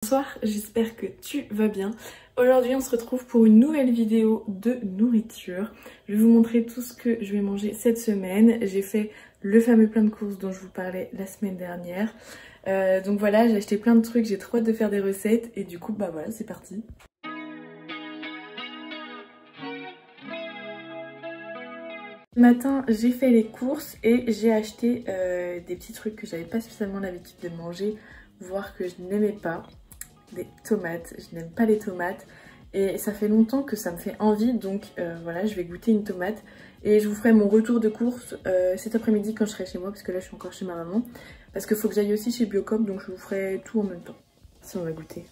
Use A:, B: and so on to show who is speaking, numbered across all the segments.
A: Bonsoir, j'espère que tu vas bien. Aujourd'hui on se retrouve pour une nouvelle vidéo de nourriture. Je vais vous montrer tout ce que je vais manger cette semaine. J'ai fait le fameux plein de courses dont je vous parlais la semaine dernière. Donc voilà, j'ai acheté plein de trucs, j'ai trop hâte de faire des recettes et du coup bah voilà, c'est parti. Ce matin j'ai fait les courses et j'ai acheté des petits trucs que j'avais pas spécialement l'habitude de manger, voire que je n'aimais pas. Des tomates, je n'aime pas les tomates et ça fait longtemps que ça me fait envie, donc voilà, je vais goûter une tomate et je vous ferai mon retour de course cet après-midi quand je serai chez moi, parce que là je suis encore chez ma maman, parce qu'il faut que j'aille aussi chez Biocop, donc je vous ferai tout en même temps. Si on va goûter.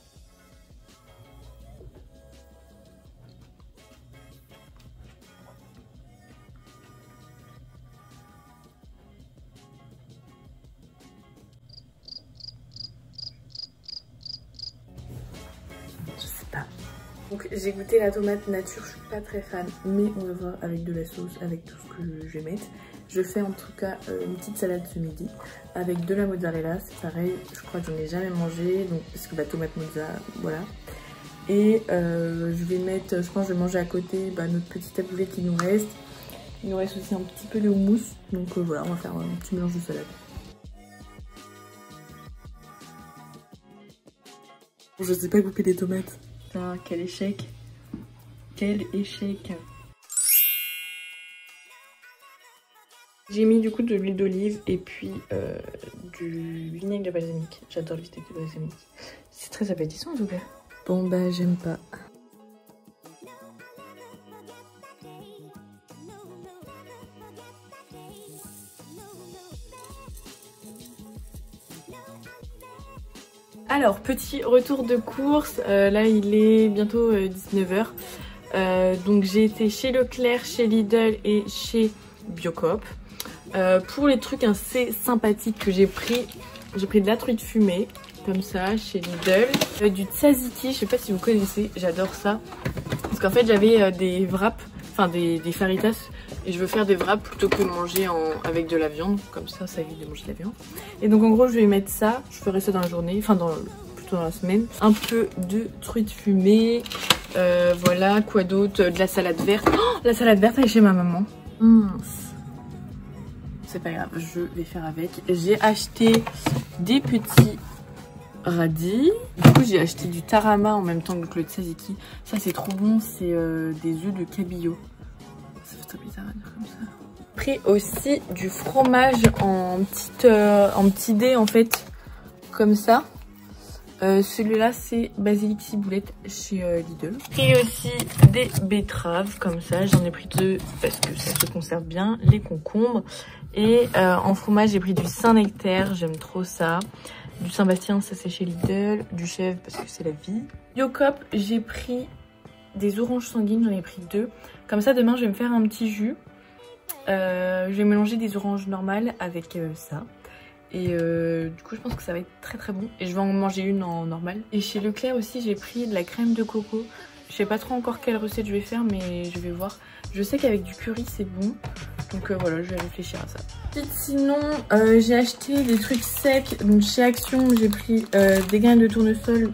A: Donc j'ai goûté la tomate nature, je suis pas très fan, mais on va voir avec de la sauce, avec tout ce que je vais mettre. Je fais en tout cas une petite salade ce midi avec de la mozzarella, c'est pareil, je crois que j'en ai jamais mangé, donc parce que tomate mozzarella, voilà. Et je vais mettre, je pense que je vais manger à côté notre petit taboulet qui nous reste. Il nous reste aussi un petit peu de houmous, donc voilà, on va faire un petit mélange de salade. Je sais pas couper des tomates. Putain, quel échec. Quel échec. J'ai mis du coup de l'huile d'olive et puis du vinaigre balsamique. J'adore le vinaigre balsamique. C'est très appétissant en tout cas. Bon bah j'aime pas. Alors, petit retour de course, là il est bientôt 19 h. Donc j'ai été chez Leclerc, chez Lidl et chez Biocop. Pour les trucs assez sympathiques que j'ai pris de la truite fumée, comme ça, chez Lidl. Du tzatziki, je sais pas si vous connaissez, j'adore ça. Parce qu'en fait j'avais des wraps, enfin des faritas. Et je veux faire des wraps plutôt que manger avec de la viande, comme ça évite de manger de la viande. Et donc en gros je vais mettre ça, je ferai ça dans la journée, enfin plutôt dans la semaine. Un peu de truite fumée, voilà, quoi d'autre, de la salade verte. Oh, la salade verte elle est chez ma maman. C'est pas grave, je vais faire avec. J'ai acheté des petits radis. Du coup j'ai acheté du tarama en même temps que le tzatziki. Ça c'est trop bon, c'est des œufs de cabillaud. Ça fait très bizarre à dire comme ça. J'ai pris aussi du fromage en petit dé en fait, comme ça. Celui-là c'est basilic ciboulette chez Lidl. J'ai pris aussi des betteraves comme ça, j'en ai pris 2 parce que ça se conserve bien, les concombres. Et en fromage j'ai pris du Saint-Nectaire, j'aime trop ça. Du Saint-Bastien, ça c'est chez Lidl. Du chèvre parce que c'est la vie. Biocop, j'ai pris des oranges sanguines, j'en ai pris 2. Comme ça demain je vais me faire un petit jus. Je vais mélanger des oranges normales avec ça. Et du coup je pense que ça va être très très bon. Et je vais en manger une en normal. Et chez Leclerc aussi j'ai pris de la crème de coco. Je sais pas trop encore quelle recette je vais faire, mais je vais voir. Je sais qu'avec du curry c'est bon. Donc voilà, je vais réfléchir à ça. Sinon, j'ai acheté des trucs secs. Donc chez Action, j'ai pris des graines de tournesol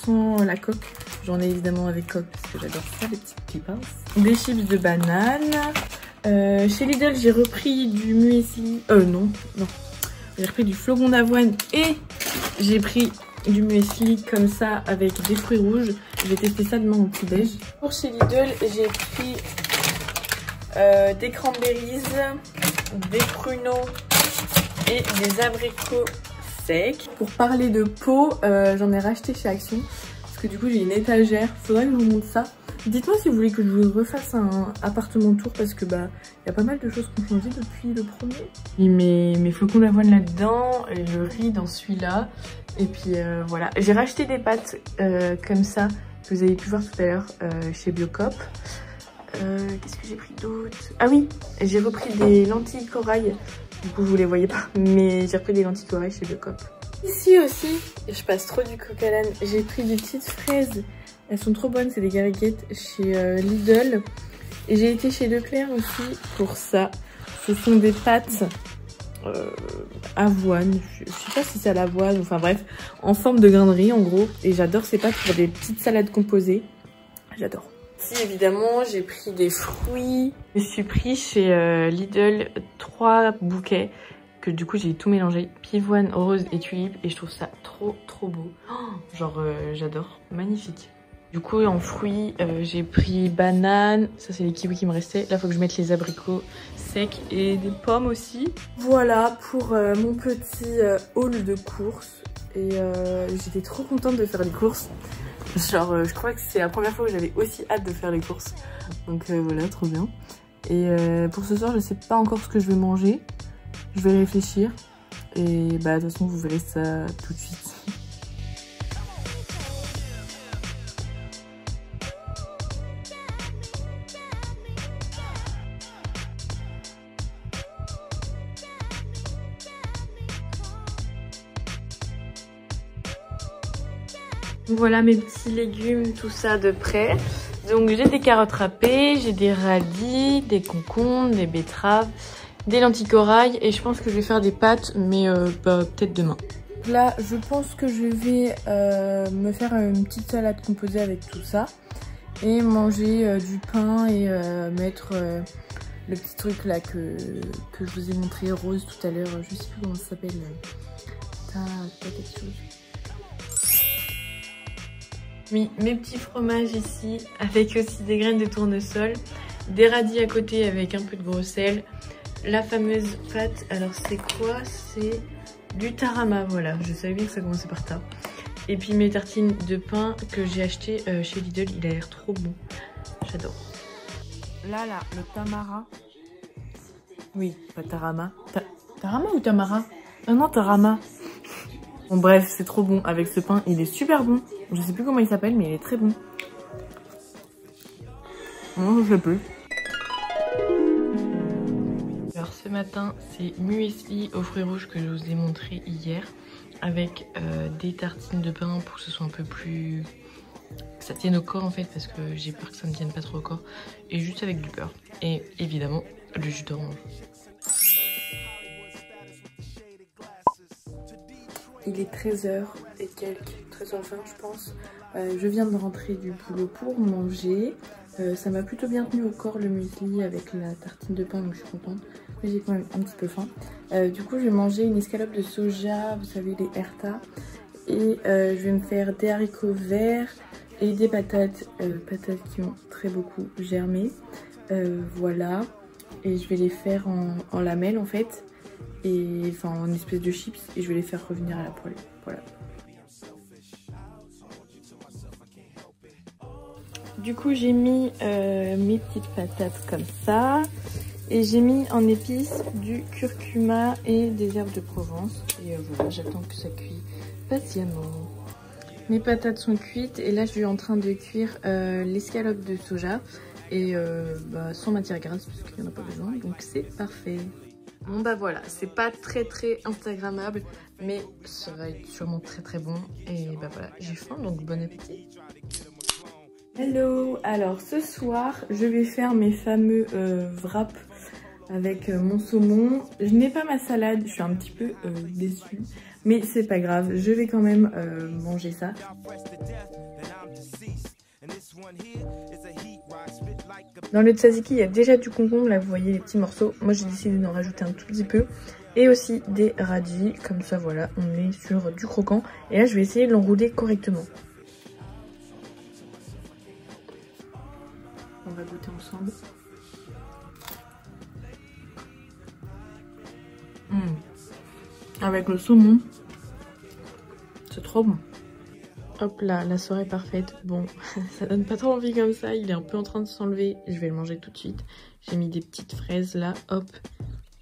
A: sans la coque. J'en ai évidemment avec coque parce que j'adore ça, les petites pipas. Des chips de banane. Chez Lidl, j'ai repris du muesli. Non. J'ai repris du flocon d'avoine et j'ai pris du muesli comme ça avec des fruits rouges. Je vais tester ça demain au petit déj. Pour chez Lidl, j'ai pris des cranberries, des pruneaux et des abricots secs. Pour parler de pots, j'en ai racheté chez Action parce que du coup j'ai une étagère. Faudrait que je vous montre ça. Dites-moi si vous voulez que je vous refasse un appartement tour parce que y a pas mal de choses qui ont changé depuis le premier. J'ai mis mes flocons d'avoine là-dedans, et le riz dans celui-là. Et puis voilà, j'ai racheté des pâtes comme ça que vous avez pu voir tout à l'heure chez Biocop. Qu'est-ce que j'ai pris d'autre? Ah oui, j'ai repris des lentilles corail. Du coup vous les voyez pas, mais j'ai repris des lentilles corail chez Biocop. Ici aussi, je passe trop du coq à l'âne. J'ai pris des petites fraises. Elles sont trop bonnes, c'est des gariguettes chez Lidl. Et j'ai été chez Leclerc aussi pour ça. Ce sont des pâtes avoine, je sais pas si c'est à l'avoine, enfin bref, en forme de grain de riz en gros. Et j'adore ces pâtes pour des petites salades composées. J'adore. Si évidemment j'ai pris des fruits. Je suis pris chez Lidl 3 bouquets que du coup j'ai tout mélangé. Pivoine, rose et tulipe et je trouve ça trop beau. Oh, genre j'adore, magnifique. Du coup en fruits j'ai pris banane, ça c'est les kiwis qui me restaient. Là faut que je mette les abricots secs et des pommes aussi. Voilà pour mon petit haul de courses. Et j'étais trop contente de faire les courses. Genre je crois que c'est la première fois où j'avais aussi hâte de faire les courses. Donc voilà, trop bien. Et pour ce soir je sais pas encore ce que je vais manger. Je vais réfléchir. Et bah de toute façon vous verrez ça tout de suite. Voilà mes petits légumes, tout ça de près. Donc j'ai des carottes râpées, j'ai des radis, des concombres, des betteraves, des lentilles corail et je pense que je vais faire des pâtes mais peut-être demain. Là je pense que je vais me faire une petite salade composée avec tout ça et manger du pain et mettre le petit truc là que je vous ai montré rose tout à l'heure, je sais plus comment ça s'appelle, t'as quelque chose. Mis mes petits fromages ici avec aussi des graines de tournesol, des radis à côté avec un peu de gros sel, la fameuse pâte, alors c'est quoi? C'est du tarama, voilà, je savais bien que ça commençait par ta. Et puis mes tartines de pain que j'ai acheté chez Lidl, il a l'air trop bon, j'adore. Là, le tamara, oui, pas tarama, tarama ou tamara? Non, tarama. Bon bref, c'est trop bon avec ce pain, il est super bon. Je sais plus comment il s'appelle mais il est très bon. Non, je sais plus. Alors ce matin, c'est muesli aux fruits rouges que je vous ai montré hier avec des tartines de pain pour que ce soit un peu plus... que ça tienne au corps en fait parce que j'ai peur que ça ne tienne pas trop au corps. Et juste avec du beurre. Et évidemment, le jus d'orange. Il est 13h et quelques, 13h20 je pense. Je viens de rentrer du boulot pour manger. Ça m'a plutôt bien tenu au corps le muesli avec la tartine de pain, donc je suis contente. Mais j'ai quand même un petit peu faim. Du coup je vais manger une escalope de soja, vous savez les Herta. Et je vais me faire des haricots verts et des patates, patates qui ont très beaucoup germé. Voilà. Et je vais les faire en lamelles en fait. Et enfin en espèce de chips et je vais les faire revenir à la poêle. Voilà. Du coup j'ai mis mes petites patates comme ça et j'ai mis en épices du curcuma et des herbes de Provence et voilà, j'attends que ça cuise patiemment. Mes patates sont cuites et là je suis en train de cuire l'escalope de soja et sans matière grasse parce qu'il n'y en a pas besoin, donc c'est parfait. Bon bah voilà, c'est pas très instagrammable, mais ça va être sûrement très bon. Et bah voilà, j'ai faim, donc bon appétit. Hello, alors ce soir, je vais faire mes fameux wraps avec mon saumon. Je n'ai pas ma salade, je suis un petit peu déçue, mais c'est pas grave, je vais quand même manger ça. Dans le tzatziki, il y a déjà du concombre, là vous voyez les petits morceaux. Moi j'ai décidé d'en rajouter un tout petit peu. Et aussi des radis, comme ça voilà, on est sur du croquant. Et là je vais essayer de l'enrouler correctement. On va goûter ensemble. Avec le saumon, c'est trop bon. Hop là, la soirée parfaite. Bon, ça donne pas trop envie comme ça. Il est un peu en train de s'enlever. Je vais le manger tout de suite. J'ai mis des petites fraises là. Hop,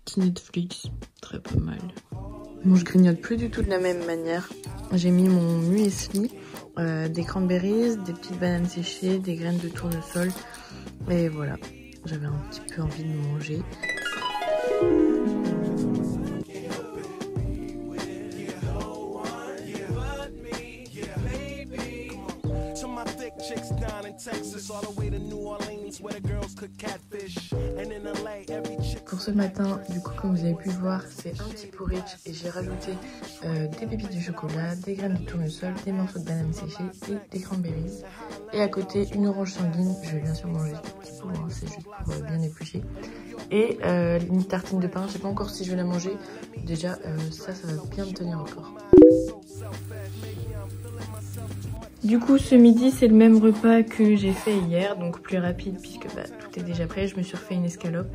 A: petit Netflix. Très pas mal. Bon, je grignote plus du tout de la même manière. J'ai mis mon muesli, des cranberries, des petites bananes séchées, des graines de tournesol. Et voilà, j'avais un petit peu envie de manger. Pour ce matin, du coup, comme vous avez pu voir, c'est un petit porridge et j'ai rajouté des pépites de chocolat, des graines de tournesol, des morceaux de banane séchée et des cranberries. Et à côté, une orange sanguine. Je vais bien sûr manger ce petit bout, hein, c'est juste pour bien éplucher. Et une tartine de pain. Je sais pas encore si je vais la manger. Déjà, ça va bien me tenir encore. Du coup, ce midi, c'est le même repas que j'ai fait hier, donc plus rapide puisque tout est déjà prêt. Je me suis refait une escalope.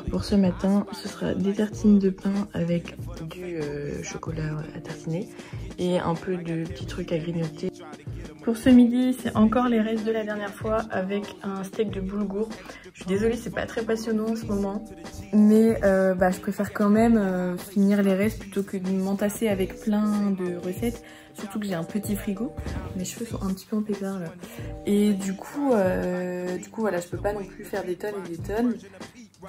A: Pour ce matin, ce sera des tartines de pain avec du chocolat à tartiner et un peu de petits trucs à grignoter. Pour ce midi, c'est encore les restes de la dernière fois avec un steak de boulgour. Je suis désolée, c'est pas très passionnant en ce moment, mais je préfère quand même finir les restes plutôt que de m'entasser avec plein de recettes. Surtout que j'ai un petit frigo, mes cheveux sont un petit peu en pétard là. Et du coup voilà, je peux pas non plus faire des tonnes et des tonnes.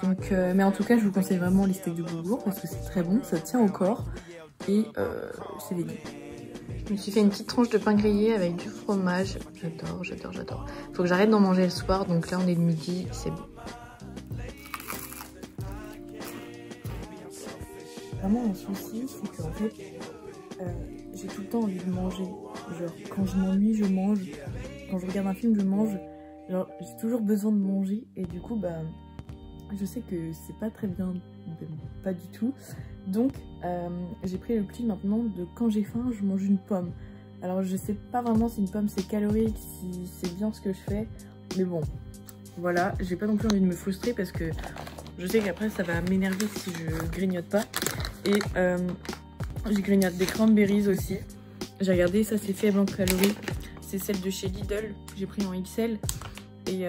A: Donc, mais en tout cas, je vous conseille vraiment les steaks de boulgour parce que c'est très bon, ça tient au corps et c'est vegan. Je me suis fait une petite tranche de pain grillé avec du fromage. J'adore, j'adore, j'adore. Faut que j'arrête d'en manger le soir, donc là on est le midi, c'est bon. Vraiment un souci, c'est qu'en fait, j'ai tout le temps envie de manger. Genre quand je m'ennuie, je mange. Quand je regarde un film, je mange. Genre j'ai toujours besoin de manger et du coup je sais que c'est pas très bien, pas du tout. Donc j'ai pris le pli maintenant de quand j'ai faim, je mange une pomme. Alors je sais pas vraiment si une pomme c'est calorique, si c'est bien ce que je fais. Mais bon, voilà, j'ai pas non plus envie de me frustrer parce que je sais qu'après ça va m'énerver si je grignote pas. Et je grignote des cranberries aussi. J'ai regardé, ça c'est faible en calories. C'est celle de chez Lidl, j'ai pris en XL. Et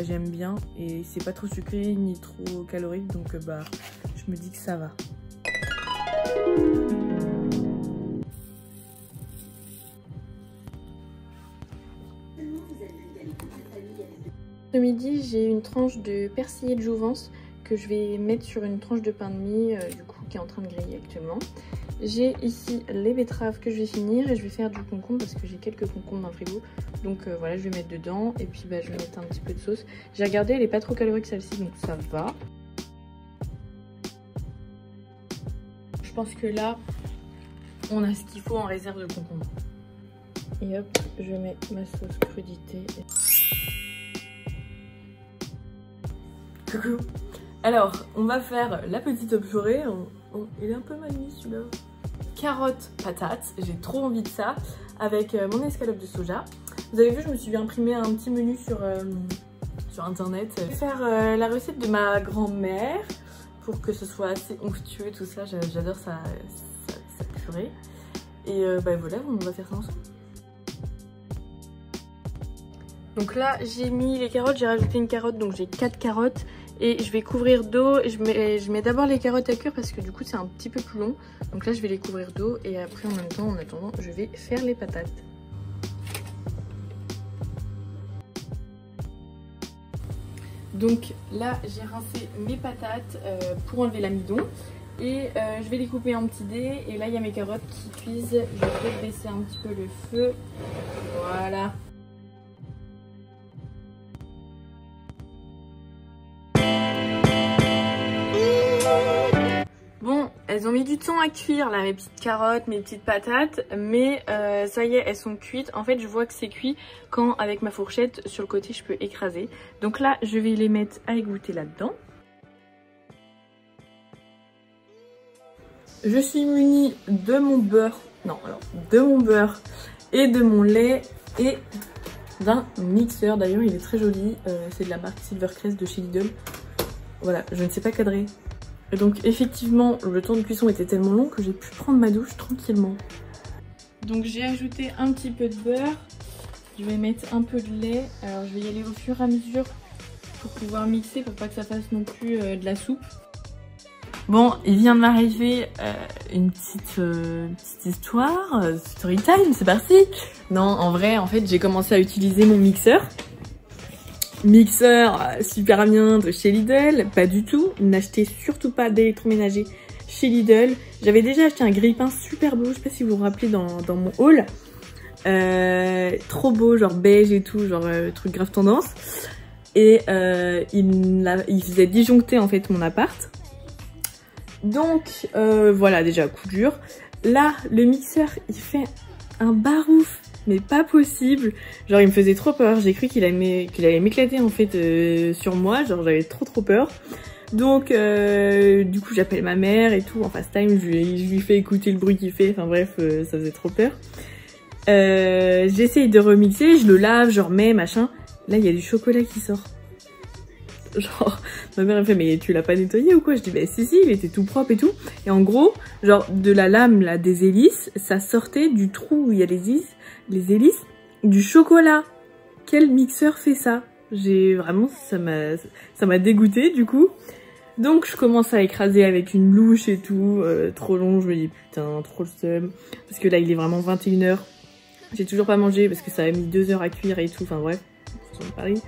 A: j'aime bien et c'est pas trop sucré ni trop calorique, donc je me dis que ça va. Ce midi, j'ai une tranche de persillé de jouvence que je vais mettre sur une tranche de pain de mie du coup qui est en train de griller actuellement. J'ai ici les betteraves que je vais finir et je vais faire du concombre parce que j'ai quelques concombres dans le frigo. Donc voilà, je vais mettre dedans et puis je vais mettre un petit peu de sauce. J'ai regardé, elle est pas trop calorique celle-ci, donc ça va. Je pense que là, on a ce qu'il faut en réserve de concombre. Et hop, je mets ma sauce crudité. Coucou. Alors, on va faire la petite purée. Il est un peu mal mis celui-là. Carottes, patates, j'ai trop envie de ça. Avec mon escalope de soja. Vous avez vu, je me suis imprimé un petit menu sur internet. Je vais faire la recette de ma grand-mère pour que ce soit assez onctueux, tout ça. J'adore sa purée. Et voilà, on va faire ça ensemble. Donc là, j'ai mis les carottes, j'ai rajouté une carotte, donc j'ai 4 carottes. Et je vais couvrir d'eau. Je mets d'abord les carottes à cuire parce que du coup c'est un petit peu plus long. Donc là je vais les couvrir d'eau et après en même temps, en attendant, je vais faire les patates. Donc là j'ai rincé mes patates pour enlever l'amidon. Et je vais les couper en petits dés. Et là il y a mes carottes qui cuisent. Je vais baisser un petit peu le feu. Voilà. Bon, elles ont mis du temps à cuire là, mes petites carottes, mes petites patates, mais ça y est, elles sont cuites. En fait, je vois que c'est cuit quand avec ma fourchette sur le côté, je peux écraser. Donc là, je vais les mettre à égoutter là-dedans. Je suis munie de mon beurre, et de mon lait et d'un mixeur. D'ailleurs, il est très joli, c'est de la marque Silvercrest de chez Lidl. Voilà, je ne sais pas cadrer. Et donc effectivement, le temps de cuisson était tellement long que j'ai pu prendre ma douche tranquillement. Donc j'ai ajouté un petit peu de beurre. Je vais mettre un peu de lait. Alors je vais y aller au fur et à mesure pour pouvoir mixer pour pas que ça fasse non plus de la soupe. Bon, il vient de m'arriver une petite histoire, story time, c'est parti. Non, en vrai, en fait, j'ai commencé à utiliser mon mixeur. Mixeur super bien de chez Lidl, pas du tout. N'achetez surtout pas d'électroménager chez Lidl. J'avais déjà acheté un grille-pain super beau, je sais pas si vous vous rappelez dans mon haul. Trop beau, genre beige et tout, genre truc grave tendance. Et il faisait disjoncter en fait mon appart. Donc voilà, déjà coup dur. Là, le mixeur, il fait un barouf, mais pas possible. Genre il me faisait trop peur. J'ai cru qu'il allait m'éclater en fait sur moi. Genre j'avais trop peur. Donc du coup j'appelle ma mère et tout en FaceTime. Je lui fais écouter le bruit qu'il fait. Enfin bref, ça faisait trop peur. J'essaye de remixer, je le lave, je remets, machin. Là il y a du chocolat qui sort. Genre, ma mère elle fait mais tu l'as pas nettoyé ou quoi? Je dis bah si il était tout propre et tout. Et en gros, genre de la lame là des hélices, ça sortait du trou où il y a les hélices, du chocolat. Quel mixeur fait ça? J'ai vraiment, ça m'a dégoûté du coup. Donc je commence à écraser avec une louche et tout, trop long, je me dis putain, trop le seum. Parce que là il est vraiment 21 h. J'ai toujours pas mangé parce que ça a mis 2 heures à cuire et tout, enfin bref, façon de Paris.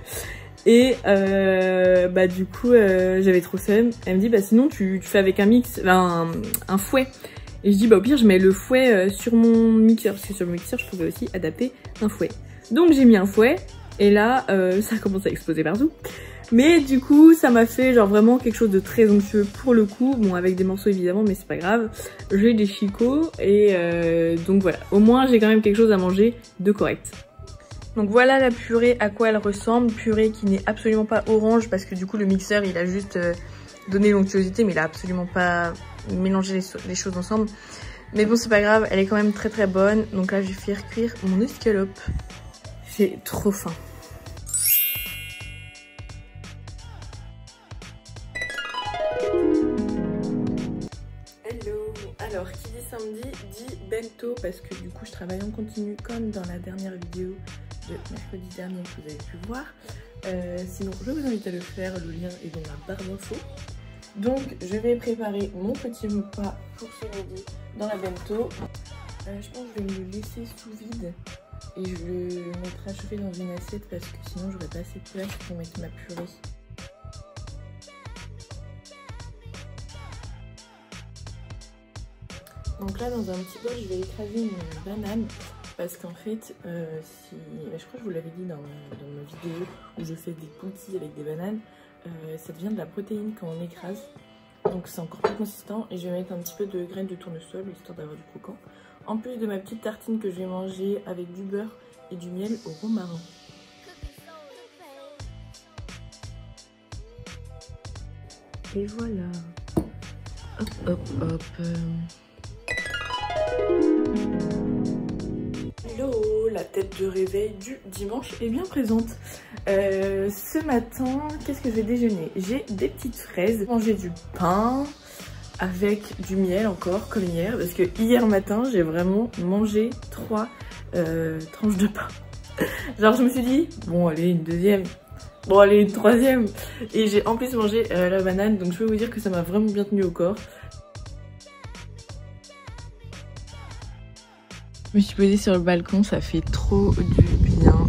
A: Et bah du coup j'avais trop seum. Elle me dit bah sinon tu fais avec un fouet. Et je dis bah au pire je mets le fouet sur mon mixeur, parce que sur le mixeur je pouvais aussi adapter un fouet. Donc j'ai mis un fouet et là ça a commencé à exploser partout. Mais du coup ça m'a fait genre vraiment quelque chose de très onctueux pour le coup. Bon avec des morceaux évidemment mais c'est pas grave. J'ai des chicots et donc voilà. Au moins j'ai quand même quelque chose à manger de correct. Donc voilà la purée à quoi elle ressemble. Purée qui n'est absolument pas orange parce que du coup le mixeur il a juste donné l'onctuosité mais il a absolument pas mélangé les choses ensemble. Mais bon c'est pas grave, elle est quand même très bonne. Donc là je vais faire cuire mon escalope. J'ai trop faim. Hello. Alors qui dit samedi dit bento parce que du coup je travaille en continu comme dans la dernière vidéo de mercredi dernier que vous avez pu voir. Sinon je vous invite à le faire, le lien est dans la barre d'infos. Donc je vais préparer mon petit repas pour ce midi dans la bento. Je pense que je vais me le laisser sous vide et je le mettrai à chauffer dans une assiette parce que sinon j'aurai pas assez de place pour mettre ma purée. Donc là dans un petit bol je vais écraser une banane. Parce qu'en fait, je crois que je vous l'avais dit dans ma vidéo où je fais des cookies avec des bananes, ça devient de la protéine quand on écrase. Donc c'est encore plus consistant et je vais mettre un petit peu de graines de tournesol histoire d'avoir du croquant. En plus de ma petite tartine que je vais manger avec du beurre et du miel au romarin. Et voilà. Hop. Hello, la tête de réveil du dimanche est bien présente. Ce matin, qu'est-ce que je vais déjeuner? J'ai des petites fraises, manger du pain avec du miel encore comme hier, parce que hier matin j'ai vraiment mangé 3 tranches de pain. Genre je me suis dit, bon allez une deuxième, bon allez une troisième, et j'ai en plus mangé la banane, donc je peux vous dire que ça m'a vraiment bien tenu au corps. Je me suis posée sur le balcon, ça fait trop du bien.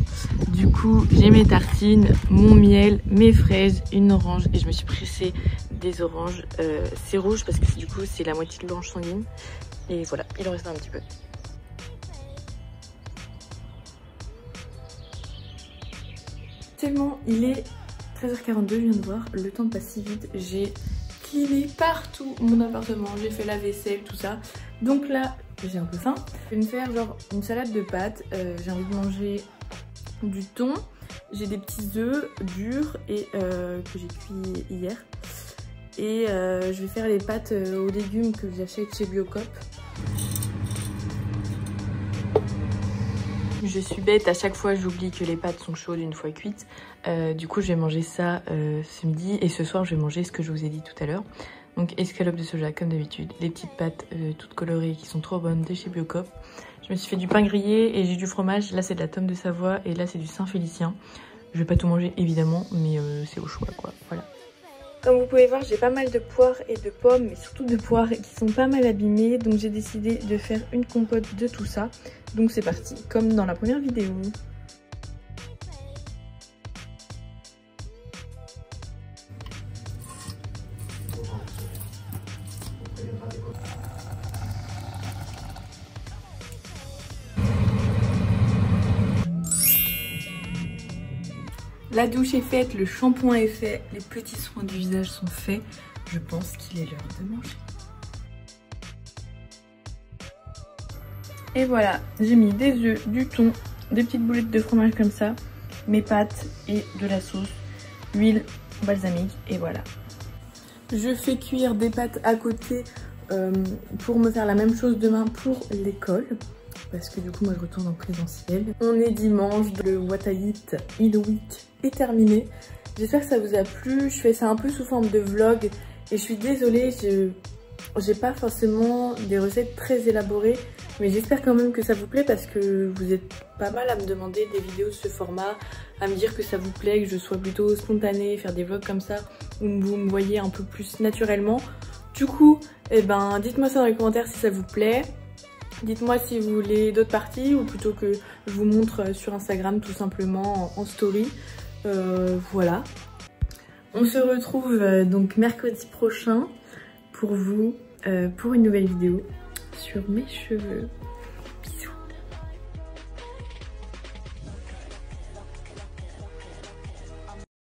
A: Du coup, j'ai mes tartines, mon miel, mes fraises, une orange et je me suis pressée des oranges. C'est rouge parce que du coup, c'est la moitié de l'orange sanguine. Et voilà, il en reste un petit peu. Tellement, il est 13h42, je viens de voir, le temps passe si vite. J'ai cleané partout mon appartement, j'ai fait la vaisselle, tout ça. Donc là, j'ai un peu faim. Je vais me faire genre une salade de pâtes. J'ai envie de manger du thon. J'ai des petits œufs durs et que j'ai cuit hier. Et je vais faire les pâtes aux légumes que j'achète chez Biocop. Je suis bête, à chaque fois j'oublie que les pâtes sont chaudes une fois cuites. Du coup je vais manger ça ce midi et ce soir je vais manger ce que je vous ai dit tout à l'heure. Donc escalope de soja comme d'habitude, les petites pâtes toutes colorées qui sont trop bonnes de chez Biocop. Je Je me suis fait du pain grillé et j'ai du fromage. Là c'est de la tome de Savoie et là c'est du Saint-Félicien. Je vais pas tout manger évidemment, mais c'est au choix quoi, voilà. Comme vous pouvez voir, j'ai pas mal de poires et de pommes, mais surtout de poires qui sont pas mal abîmées. Donc j'ai décidé de faire une compote de tout ça. Donc c'est parti, comme dans la première vidéo. La douche est faite, le shampoing est fait, les petits soins du visage sont faits. Je pense qu'il est l'heure de manger. Et voilà, j'ai mis des œufs, du thon, des petites boulettes de fromage comme ça, mes pâtes et de la sauce, huile balsamique et voilà. Je fais cuire des pâtes à côté pour me faire la même chose demain pour l'école. Parce que du coup moi je retourne en présentiel. On est dimanche, le What I Eat in a Week est terminé. J'espère que ça vous a plu. Je fais ça un peu sous forme de vlog et je suis désolée, j'ai pas forcément des recettes très élaborées, mais j'espère quand même que ça vous plaît parce que vous êtes pas mal à me demander des vidéos de ce format, à me dire que ça vous plaît, que je sois plutôt spontanée, faire des vlogs comme ça où vous me voyez un peu plus naturellement. Du coup, eh ben, dites-moi ça dans les commentaires si ça vous plaît. Dites-moi si vous voulez d'autres parties ou plutôt que je vous montre sur Instagram tout simplement en story. Voilà. On se retrouve donc mercredi prochain pour vous, pour une nouvelle vidéo sur mes cheveux.